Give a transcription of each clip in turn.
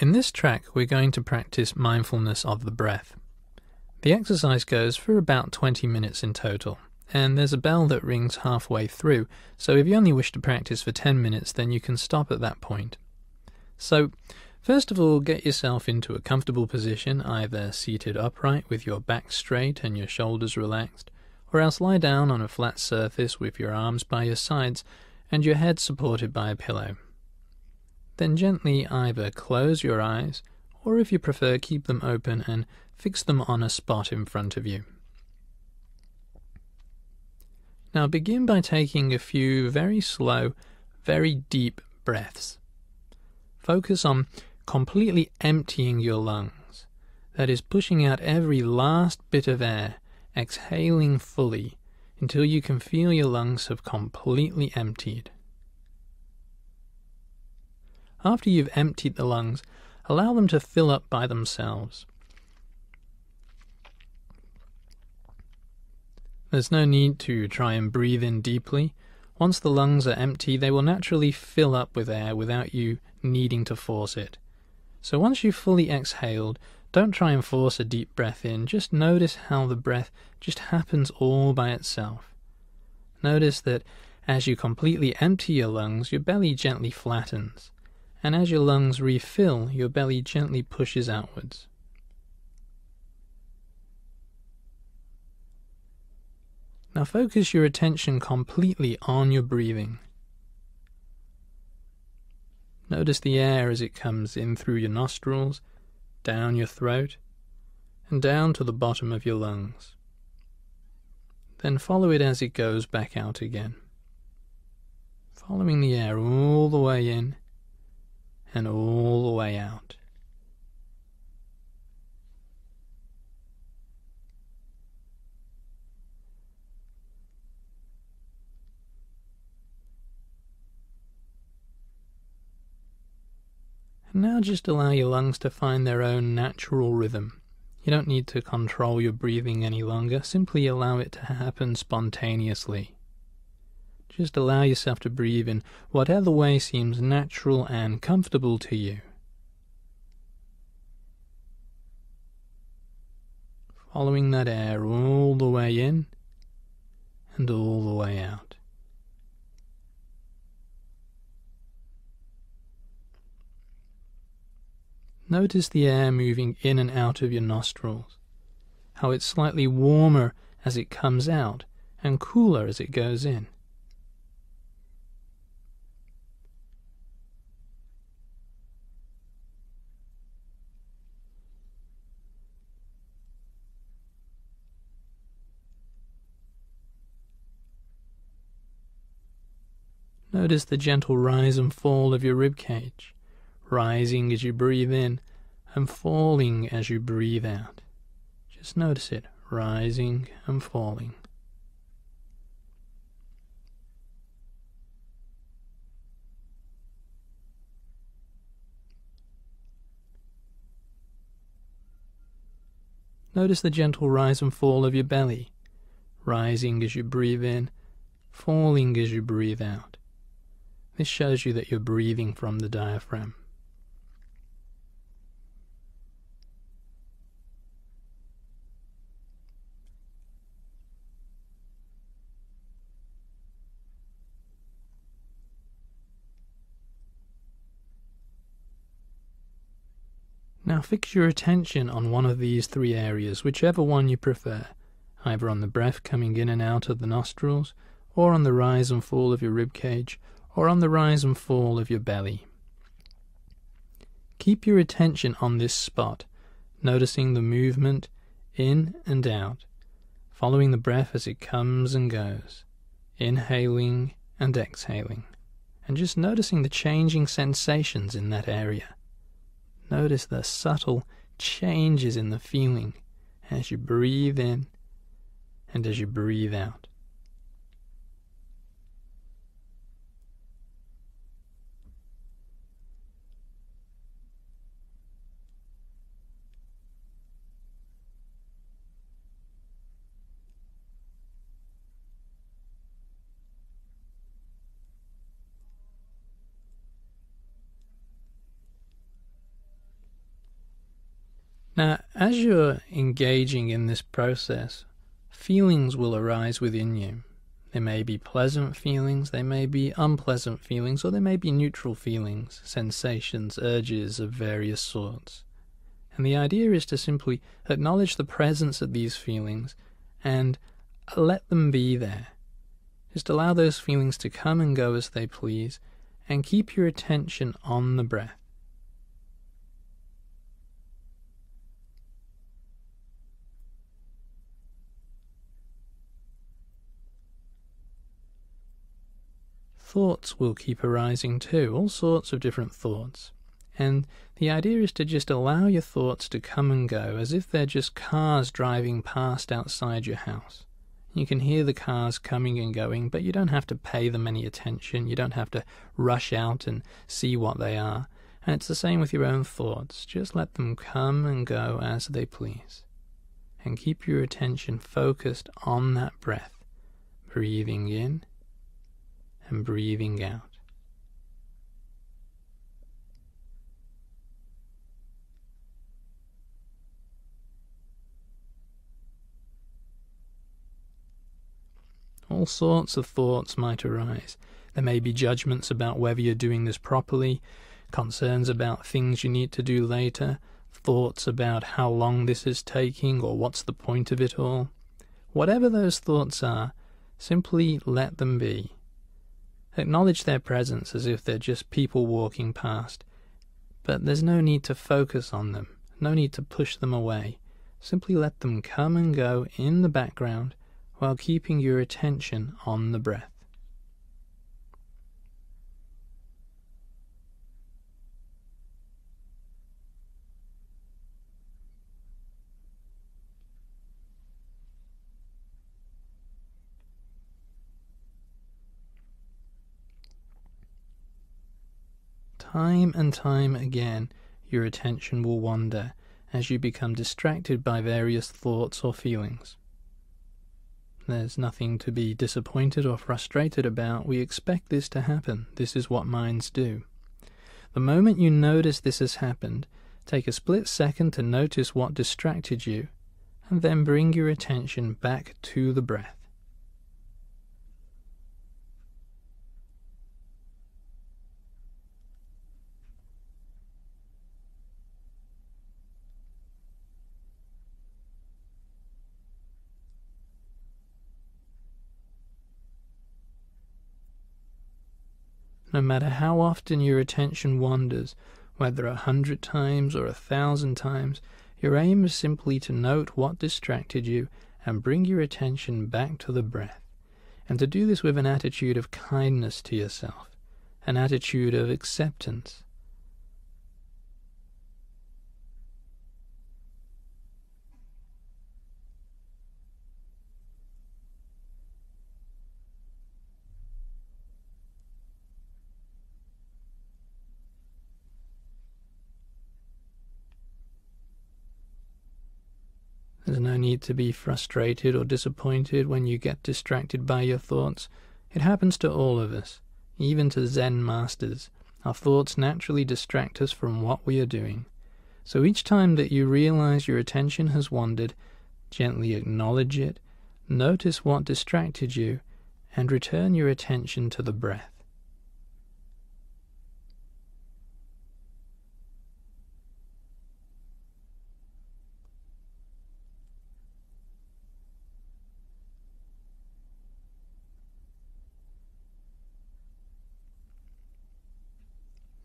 In this track, we're going to practice mindfulness of the breath. The exercise goes for about 20 minutes in total, and there's a bell that rings halfway through, so if you only wish to practice for 10 minutes, then you can stop at that point. So, first of all, get yourself into a comfortable position, either seated upright with your back straight and your shoulders relaxed, or else lie down on a flat surface with your arms by your sides and your head supported by a pillow. Then gently either close your eyes, or if you prefer, keep them open and fix them on a spot in front of you. Now begin by taking a few very slow, very deep breaths. Focus on completely emptying your lungs, that is, pushing out every last bit of air, exhaling fully until you can feel your lungs have completely emptied. After you've emptied the lungs, allow them to fill up by themselves. There's no need to try and breathe in deeply. Once the lungs are empty, they will naturally fill up with air without you needing to force it. So once you've fully exhaled, don't try and force a deep breath in. Just notice how the breath just happens all by itself. Notice that as you completely empty your lungs, your belly gently flattens. And as your lungs refill, your belly gently pushes outwards. Now focus your attention completely on your breathing. Notice the air as it comes in through your nostrils, down your throat, and down to the bottom of your lungs. Then follow it as it goes back out again, following the air all the way in and all the way out. And now just allow your lungs to find their own natural rhythm. You don't need to control your breathing any longer, simply allow it to happen spontaneously. Just allow yourself to breathe in whatever way seems natural and comfortable to you. Following that air all the way in and all the way out. Notice the air moving in and out of your nostrils, how it's slightly warmer as it comes out and cooler as it goes in. Notice the gentle rise and fall of your rib cage, rising as you breathe in and falling as you breathe out. Just notice it, rising and falling. Notice the gentle rise and fall of your belly, rising as you breathe in, falling as you breathe out. This shows you that you're breathing from the diaphragm. Now fix your attention on one of these three areas, whichever one you prefer, either on the breath coming in and out of the nostrils, or on the rise and fall of your rib cage, or on the rise and fall of your belly. Keep your attention on this spot, noticing the movement in and out, following the breath as it comes and goes, inhaling and exhaling, and just noticing the changing sensations in that area. Notice the subtle changes in the feeling as you breathe in and as you breathe out. Now, as you're engaging in this process, feelings will arise within you. There may be pleasant feelings, they may be unpleasant feelings, or there may be neutral feelings, sensations, urges of various sorts. And the idea is to simply acknowledge the presence of these feelings and let them be there. Just allow those feelings to come and go as they please, and keep your attention on the breath. Thoughts will keep arising too, all sorts of different thoughts. And the idea is to just allow your thoughts to come and go as if they're just cars driving past outside your house. You can hear the cars coming and going, but you don't have to pay them any attention. You don't have to rush out and see what they are. And it's the same with your own thoughts. Just let them come and go as they please. And keep your attention focused on that breath, breathing in and breathing out. All sorts of thoughts might arise. There may be judgments about whether you're doing this properly, concerns about things you need to do later, thoughts about how long this is taking or what's the point of it all. Whatever those thoughts are, simply let them be. Acknowledge their presence as if they're just people walking past, but there's no need to focus on them, no need to push them away. Simply let them come and go in the background while keeping your attention on the breath. Time and time again, your attention will wander as you become distracted by various thoughts or feelings. There's nothing to be disappointed or frustrated about. We expect this to happen. This is what minds do. The moment you notice this has happened, take a split second to notice what distracted you, and then bring your attention back to the breath. No matter how often your attention wanders, whether 100 times or 1,000 times, your aim is simply to note what distracted you and bring your attention back to the breath, and to do this with an attitude of kindness to yourself, an attitude of acceptance. There's no need to be frustrated or disappointed when you get distracted by your thoughts. It happens to all of us, even to Zen masters. Our thoughts naturally distract us from what we are doing. So each time that you realize your attention has wandered, gently acknowledge it, notice what distracted you, and return your attention to the breath.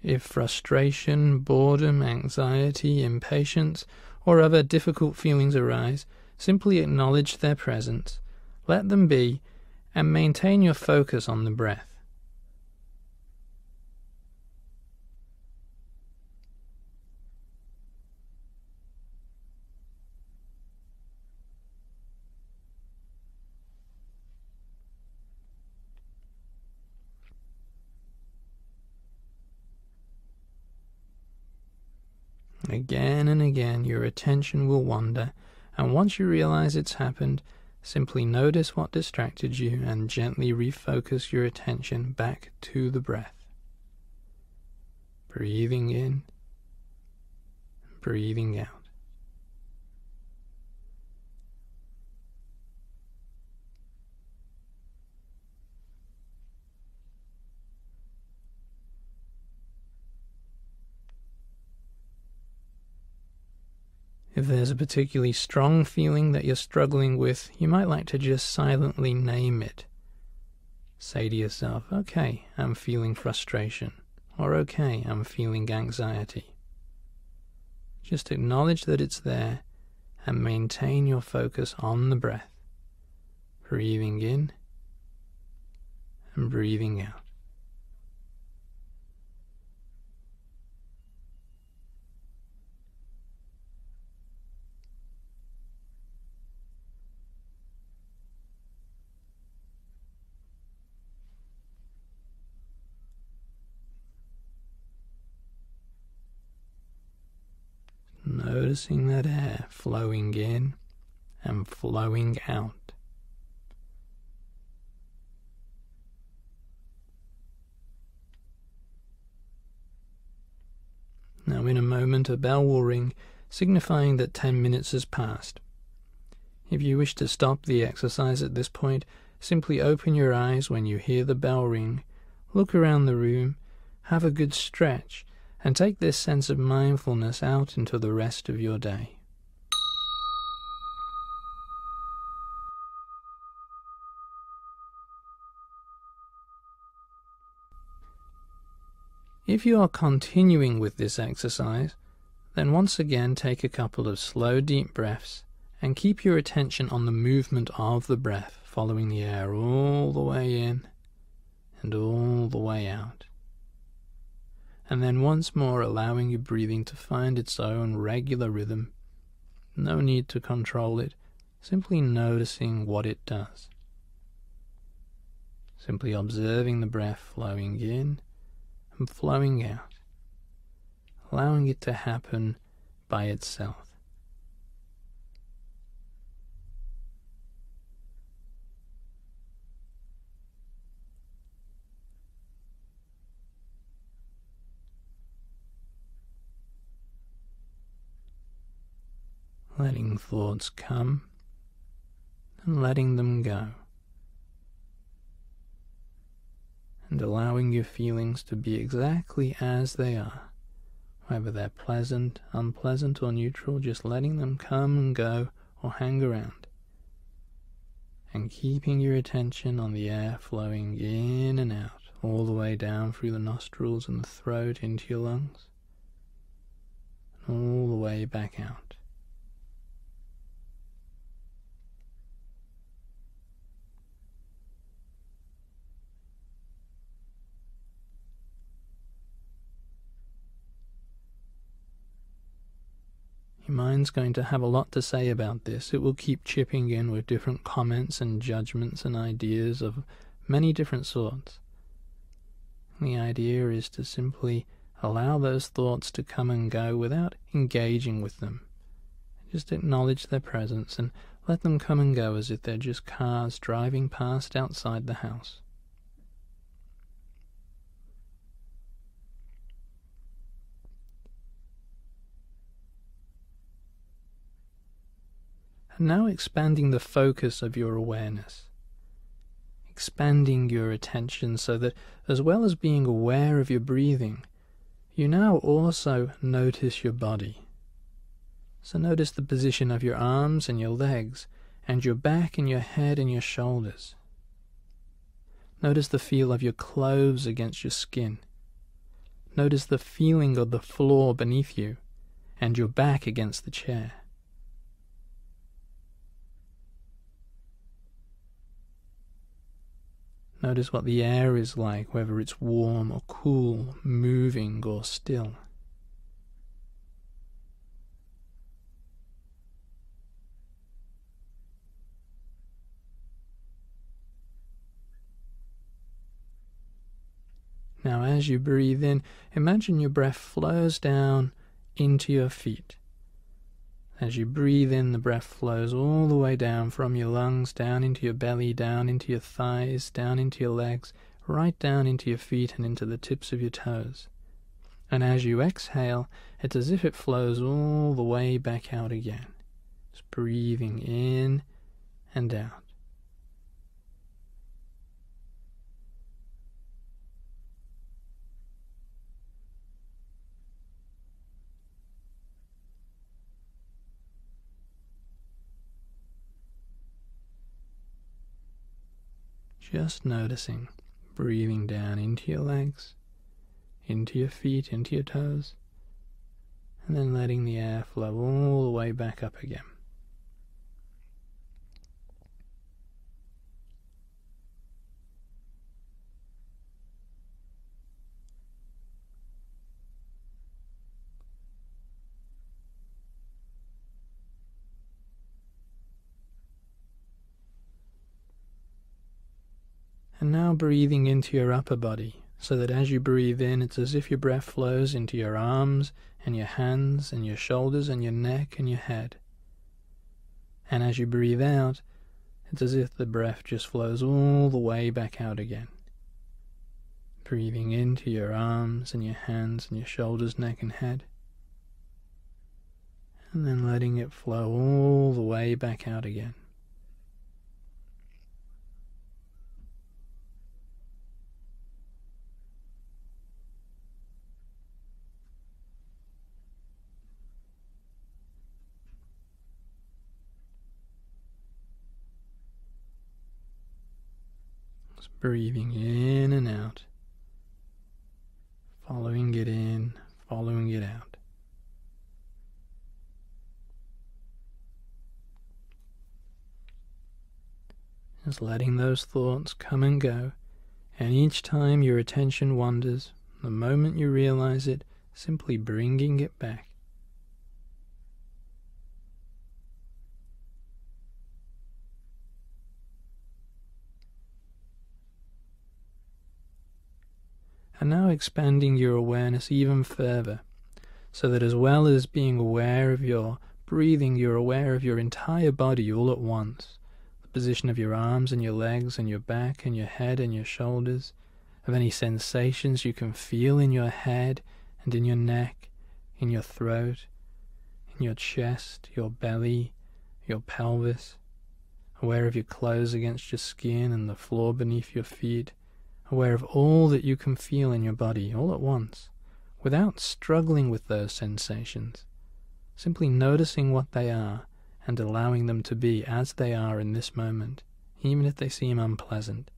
If frustration, boredom, anxiety, impatience, or other difficult feelings arise, simply acknowledge their presence, let them be, and maintain your focus on the breath. Again and again your attention will wander, and once you realize it's happened, simply notice what distracted you and gently refocus your attention back to the breath. Breathing in, breathing out. If there's a particularly strong feeling that you're struggling with, you might like to just silently name it. Say to yourself, okay, I'm feeling frustration, or okay, I'm feeling anxiety. Just acknowledge that it's there and maintain your focus on the breath, breathing in and breathing out. Noticing that air flowing in and flowing out. Now in a moment a bell will ring, signifying that 10 minutes has passed. If you wish to stop the exercise at this point, simply open your eyes when you hear the bell ring, look around the room, have a good stretch, and take this sense of mindfulness out into the rest of your day. If you are continuing with this exercise, then once again take a couple of slow deep breaths and keep your attention on the movement of the breath, following the air all the way in and all the way out. And then once more allowing your breathing to find its own regular rhythm. No need to control it, simply noticing what it does. Simply observing the breath flowing in and flowing out, allowing it to happen by itself. Letting thoughts come and letting them go, and allowing your feelings to be exactly as they are, whether they're pleasant, unpleasant, or neutral, just letting them come and go or hang around, and keeping your attention on the air flowing in and out, all the way down through the nostrils and the throat into your lungs, and all the way back out. Your mind's going to have a lot to say about this. It will keep chipping in with different comments and judgments and ideas of many different sorts. The idea is to simply allow those thoughts to come and go without engaging with them. Just acknowledge their presence and let them come and go as if they're just cars driving past outside the house. And now expanding the focus of your awareness. Expanding your attention so that as well as being aware of your breathing, you now also notice your body. So notice the position of your arms and your legs, and your back and your head and your shoulders. Notice the feel of your clothes against your skin. Notice the feeling of the floor beneath you, and your back against the chair. Notice what the air is like, whether it's warm or cool, moving or still. Now as you breathe in, imagine your breath flows down into your feet. As you breathe in, the breath flows all the way down from your lungs, down into your belly, down into your thighs, down into your legs, right down into your feet and into the tips of your toes. And as you exhale, it's as if it flows all the way back out again. Just breathing in and out. just noticing, breathing down into your legs, into your feet, into your toes, and then letting the air flow all the way back up again. And now breathing into your upper body, so that as you breathe in, it's as if your breath flows into your arms and your hands and your shoulders and your neck and your head. And as you breathe out, it's as if the breath just flows all the way back out again. Breathing into your arms and your hands and your shoulders, neck and head. And then letting it flow all the way back out again. Breathing in and out, following it in, following it out. Just letting those thoughts come and go, and each time your attention wanders, the moment you realize it, simply bringing it back. And now expanding your awareness even further, so that as well as being aware of your breathing, you're aware of your entire body all at once. The position of your arms and your legs and your back and your head and your shoulders, of any sensations you can feel in your head and in your neck, in your throat, in your chest, your belly, your pelvis, aware of your clothes against your skin and the floor beneath your feet, aware of all that you can feel in your body all at once, without struggling with those sensations, simply noticing what they are and allowing them to be as they are in this moment, even if they seem unpleasant.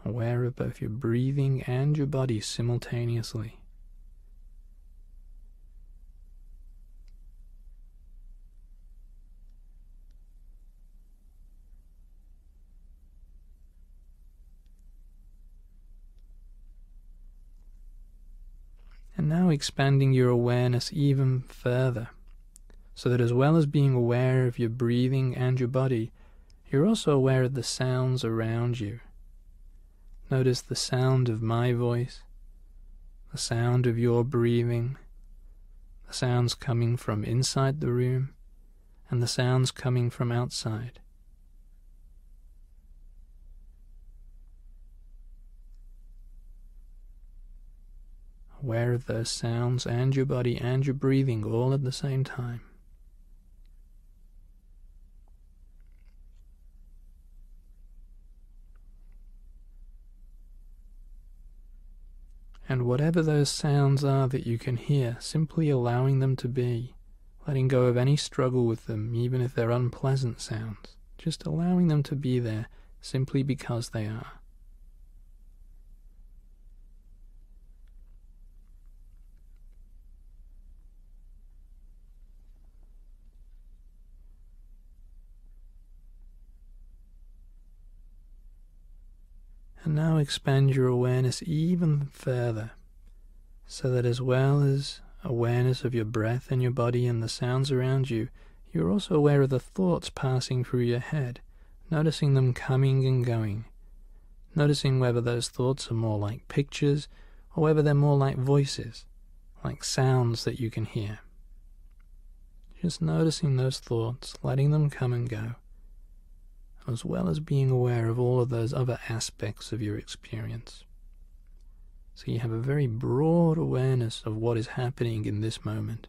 Aware of both your breathing and your body simultaneously. And now expanding your awareness even further, so that as well as being aware of your breathing and your body, you're also aware of the sounds around you. Notice the sound of my voice, the sound of your breathing, the sounds coming from inside the room, and the sounds coming from outside. Aware of those sounds and your body and your breathing all at the same time. And whatever those sounds are that you can hear, simply allowing them to be, letting go of any struggle with them, even if they're unpleasant sounds, just allowing them to be there simply because they are. And now expand your awareness even further, so that as well as awareness of your breath and your body and the sounds around you, you're also aware of the thoughts passing through your head, noticing them coming and going, noticing whether those thoughts are more like pictures or whether they're more like voices, like sounds that you can hear. Just noticing those thoughts, letting them come and go, as well as being aware of all of those other aspects of your experience. So you have a very broad awareness of what is happening in this moment.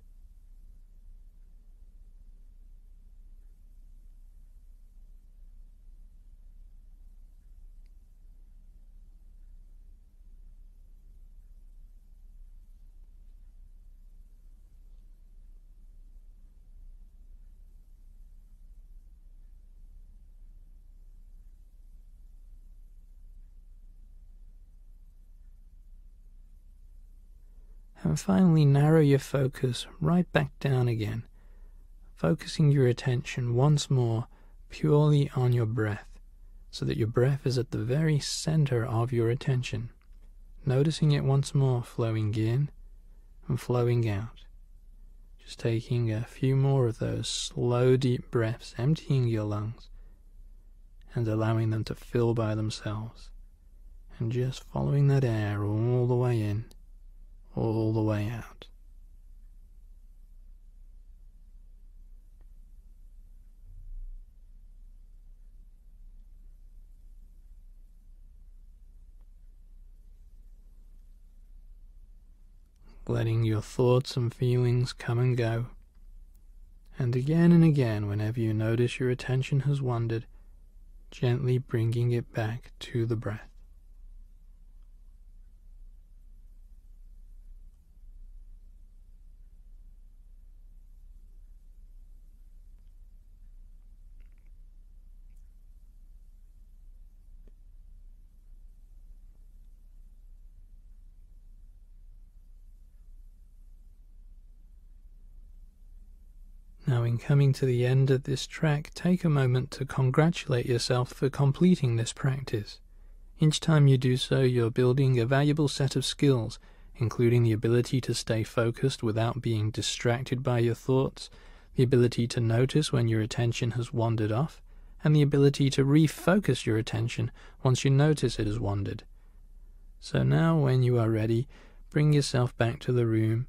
And finally, narrow your focus right back down again, focusing your attention once more purely on your breath, so that your breath is at the very center of your attention, noticing it once more flowing in and flowing out. Just taking a few more of those slow, deep breaths, emptying your lungs and allowing them to fill by themselves, and just following that air all the way in, all the way out. Letting your thoughts and feelings come and go, and again, whenever you notice your attention has wandered, gently bringing it back to the breath. Now, in coming to the end of this track, take a moment to congratulate yourself for completing this practice. Each time you do so, you're building a valuable set of skills, including the ability to stay focused without being distracted by your thoughts, the ability to notice when your attention has wandered off, and the ability to refocus your attention once you notice it has wandered. So now, when you are ready, bring yourself back to the room,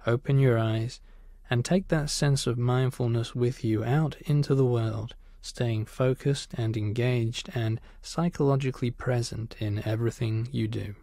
open your eyes, and take that sense of mindfulness with you out into the world, staying focused and engaged and psychologically present in everything you do.